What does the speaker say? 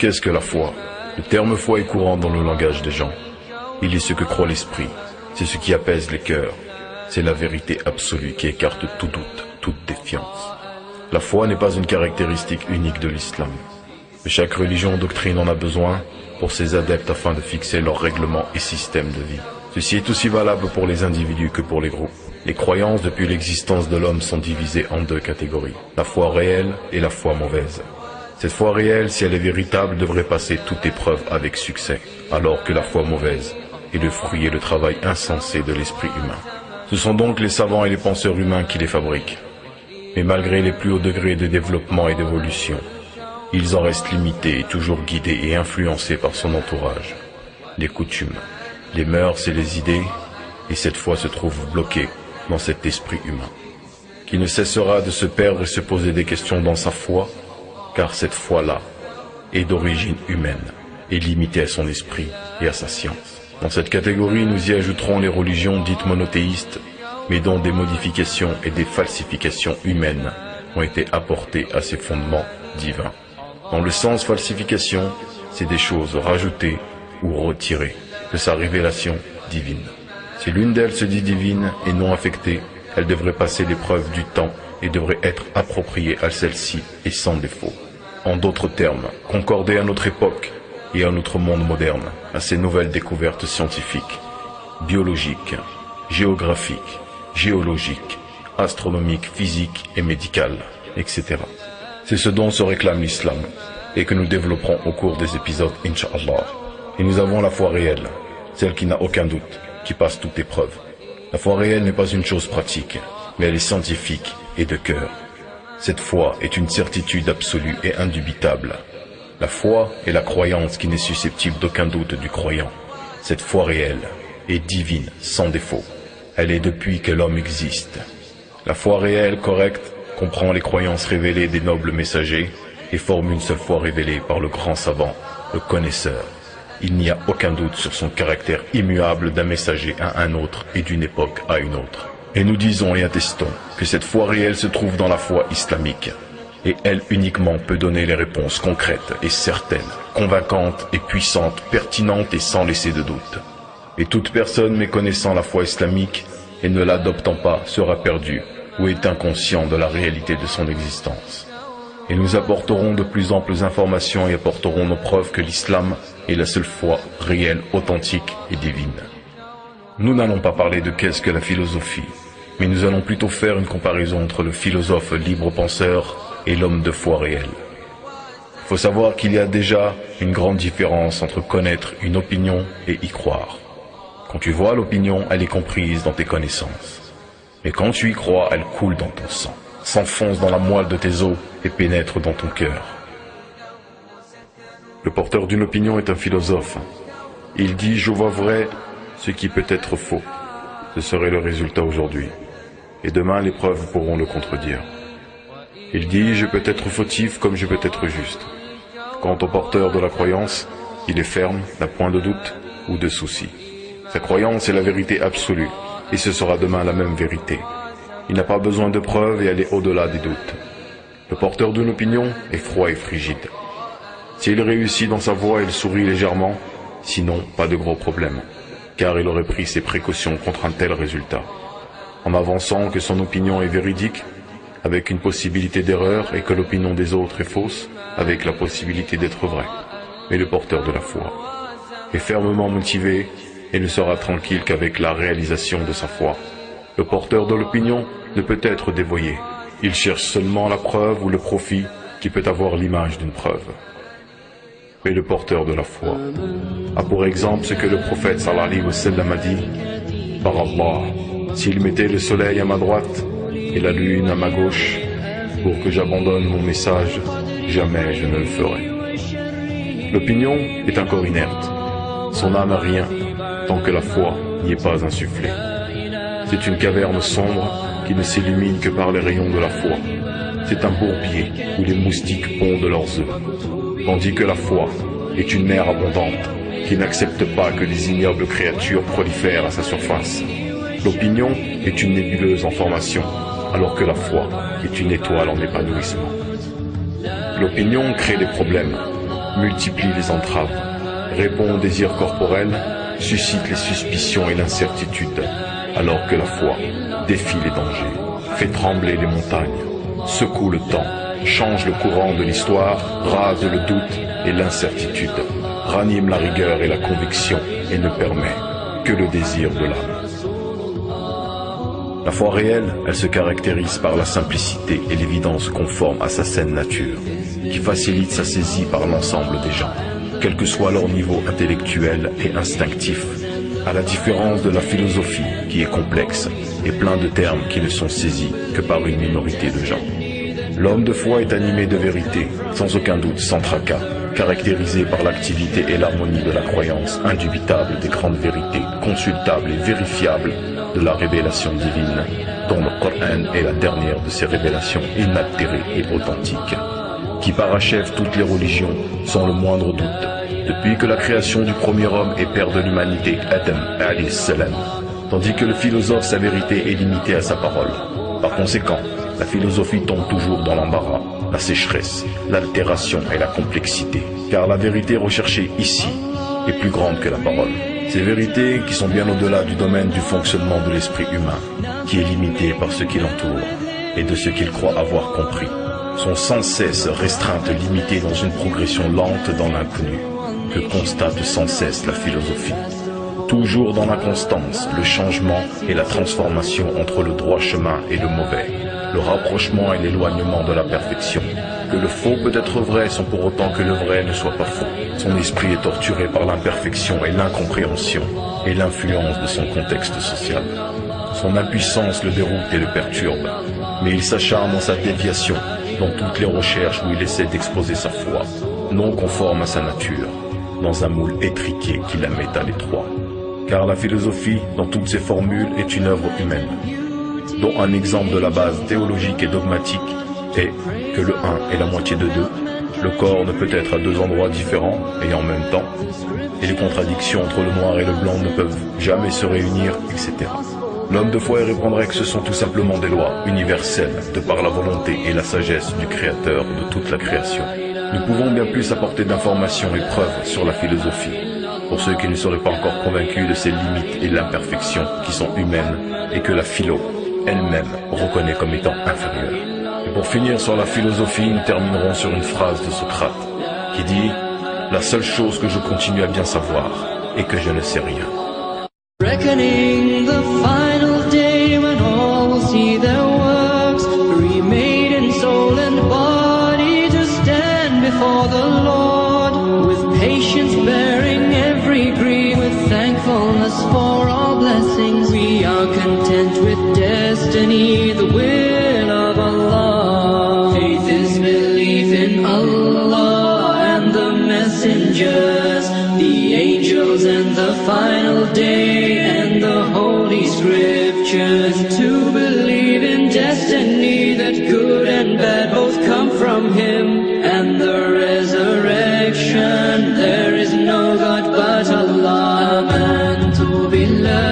Qu'est-ce que la foi? Le terme foi est courant dans le langage des gens. Il est ce que croit l'esprit, c'est ce qui apaise les cœurs. C'est la vérité absolue qui écarte tout doute, toute défiance. La foi n'est pas une caractéristique unique de l'islam. Mais chaque religion ou doctrine en a besoin pour ses adeptes afin de fixer leurs règlements et systèmes de vie. Ceci est aussi valable pour les individus que pour les groupes. Les croyances depuis l'existence de l'homme sont divisées en deux catégories, la foi réelle et la foi mauvaise. Cette foi réelle, si elle est véritable, devrait passer toute épreuve avec succès, alors que la foi mauvaise est le fruit et le travail insensé de l'esprit humain. Ce sont donc les savants et les penseurs humains qui les fabriquent. Mais malgré les plus hauts degrés de développement et d'évolution, ils en restent limités et toujours guidés et influencés par son entourage, les coutumes, les mœurs et les idées, et cette foi se trouve bloquée dans cet esprit humain, qui ne cessera de se perdre et se poser des questions dans sa foi, car cette foi-là est d'origine humaine et limitée à son esprit et à sa science. Dans cette catégorie, nous y ajouterons les religions dites monothéistes, mais dont des modifications et des falsifications humaines ont été apportées à ces fondements divins. Dans le sens falsification, c'est des choses rajoutées ou retirées de sa révélation divine. Si l'une d'elles se dit divine et non affectée, elle devrait passer l'épreuve du temps et devrait être appropriée à celle-ci et sans défaut. En d'autres termes, concorder à notre époque et à notre monde moderne, à ces nouvelles découvertes scientifiques, biologiques, géographiques, géologiques, astronomiques, physiques et médicales, etc. C'est ce dont se réclame l'islam et que nous développerons au cours des épisodes, Inch'Allah. Et nous avons la foi réelle, celle qui n'a aucun doute, qui passe toute épreuve. La foi réelle n'est pas une chose pratique, mais elle est scientifique et de cœur. Cette foi est une certitude absolue et indubitable. La foi est la croyance qui n'est susceptible d'aucun doute du croyant. Cette foi réelle est divine, sans défaut. Elle est depuis que l'homme existe. La foi réelle, correcte, comprend les croyances révélées des nobles messagers et forme une seule foi révélée par le grand savant, le connaisseur. Il n'y a aucun doute sur son caractère immuable d'un messager à un autre et d'une époque à une autre. Et nous disons et attestons que cette foi réelle se trouve dans la foi islamique. Et elle uniquement peut donner les réponses concrètes et certaines, convaincantes et puissantes, pertinentes et sans laisser de doute. Et toute personne méconnaissant la foi islamique et ne l'adoptant pas sera perdue ou est inconscient de la réalité de son existence. Et nous apporterons de plus amples informations et apporterons nos preuves que l'islam est la seule foi réelle, authentique et divine. Nous n'allons pas parler de qu'est-ce que la philosophie, mais nous allons plutôt faire une comparaison entre le philosophe libre-penseur et l'homme de foi réel. Il faut savoir qu'il y a déjà une grande différence entre connaître une opinion et y croire. Quand tu vois l'opinion, elle est comprise dans tes connaissances. Mais quand tu y crois, elle coule dans ton sang, s'enfonce dans la moelle de tes os et pénètre dans ton cœur. Le porteur d'une opinion est un philosophe. Il dit « je vois vrai ce qui peut être faux ». Ce serait le résultat aujourd'hui. Et demain, les preuves pourront le contredire. Il dit « je peux être fautif comme je peux être juste ». Quant au porteur de la croyance, il est ferme, n'a point de doute ou de souci. Sa croyance est la vérité absolue, et ce sera demain la même vérité. Il n'a pas besoin de preuves et elle est au-delà des doutes. Le porteur d'une opinion est froid et frigide. S'il réussit dans sa voie, il sourit légèrement, sinon pas de gros problème, car il aurait pris ses précautions contre un tel résultat. En avançant que son opinion est véridique, avec une possibilité d'erreur, et que l'opinion des autres est fausse, avec la possibilité d'être vraie. Mais le porteur de la foi est fermement motivé et ne sera tranquille qu'avec la réalisation de sa foi. Le porteur de l'opinion ne peut être dévoyé. Il cherche seulement la preuve ou le profit qui peut avoir l'image d'une preuve. Mais le porteur de la foi a pour exemple ce que le prophète sallallahu alayhi wa sallam a dit « Par Allah, s'il mettait le soleil à ma droite et la lune à ma gauche, pour que j'abandonne mon message, jamais je ne le ferai. » L'opinion est un corps inerte. Son âme n'a rien, tant que la foi n'y est pas insufflée. C'est une caverne sombre qui ne s'illumine que par les rayons de la foi. C'est un bourbier où les moustiques pondent leurs œufs. Tandis que la foi est une mer abondante qui n'accepte pas que les ignobles créatures prolifèrent à sa surface. L'opinion est une nébuleuse en formation, alors que la foi est une étoile en épanouissement. L'opinion crée des problèmes, multiplie les entraves, répond aux désirs corporels, suscite les suspicions et l'incertitude, alors que la foi défie les dangers, fait trembler les montagnes, secoue le temps, change le courant de l'histoire, rase le doute et l'incertitude, ranime la rigueur et la conviction et ne permet que le désir de l'âme. La foi réelle, elle se caractérise par la simplicité et l'évidence conforme à sa saine nature, qui facilite sa saisie par l'ensemble des gens, quel que soit leur niveau intellectuel et instinctif, à la différence de la philosophie qui est complexe et plein de termes qui ne sont saisis que par une minorité de gens. L'homme de foi est animé de vérité, sans aucun doute, sans tracas, caractérisé par l'activité et l'harmonie de la croyance indubitable des grandes vérités, consultables et vérifiables de la révélation divine, dont le Coran est la dernière de ces révélations inaltérées et authentiques, qui parachèvent toutes les religions sans le moindre doute, depuis que la création du premier homme et père de l'humanité, Adam alayhi salam, tandis que le philosophe, sa vérité est limitée à sa parole. Par conséquent, la philosophie tombe toujours dans l'embarras, la sécheresse, l'altération et la complexité, car la vérité recherchée ici est plus grande que la parole. Ces vérités qui sont bien au-delà du domaine du fonctionnement de l'esprit humain, qui est limité par ce qui l'entoure et de ce qu'il croit avoir compris, sont sans cesse restreintes, limitées dans une progression lente dans l'inconnu, que constate sans cesse la philosophie. Toujours dans l'inconstance, le changement et la transformation entre le droit chemin et le mauvais, le rapprochement et l'éloignement de la perfection. Que le faux peut être vrai sans pour autant que le vrai ne soit pas faux. Son esprit est torturé par l'imperfection et l'incompréhension et l'influence de son contexte social. Son impuissance le déroute et le perturbe, mais il s'acharne dans sa déviation, dans toutes les recherches où il essaie d'exposer sa foi, non conforme à sa nature, dans un moule étriqué qui la met à l'étroit. Car la philosophie, dans toutes ses formules, est une œuvre humaine, dont un exemple de la base théologique et dogmatique est que le 1 est la moitié de 2, le corps ne peut être à deux endroits différents et en même temps, et les contradictions entre le noir et le blanc ne peuvent jamais se réunir, etc. L'homme de foi répondrait que ce sont tout simplement des lois universelles, de par la volonté et la sagesse du Créateur de toute la création. Nous pouvons bien plus apporter d'informations et preuves sur la philosophie, pour ceux qui ne seraient pas encore convaincus de ses limites et l'imperfection qui sont humaines et que la philo elle-même reconnaît comme étant inférieure. Et pour finir sur la philosophie, nous terminerons sur une phrase de Socrate qui dit « La seule chose que je continue à bien savoir est que je ne sais rien. » Reckoning the final day when all will see their works remade in soul and body to stand before the Lord with patience bearing every grief, with thankfulness for all blessings. We are content with destiny, the will of Allah. Faith is belief in Allah and the messengers, the angels and the final day and the holy scriptures. To believe in destiny, that good and bad both come from Him, and the resurrection. There is no God but Allah. Amantu billah.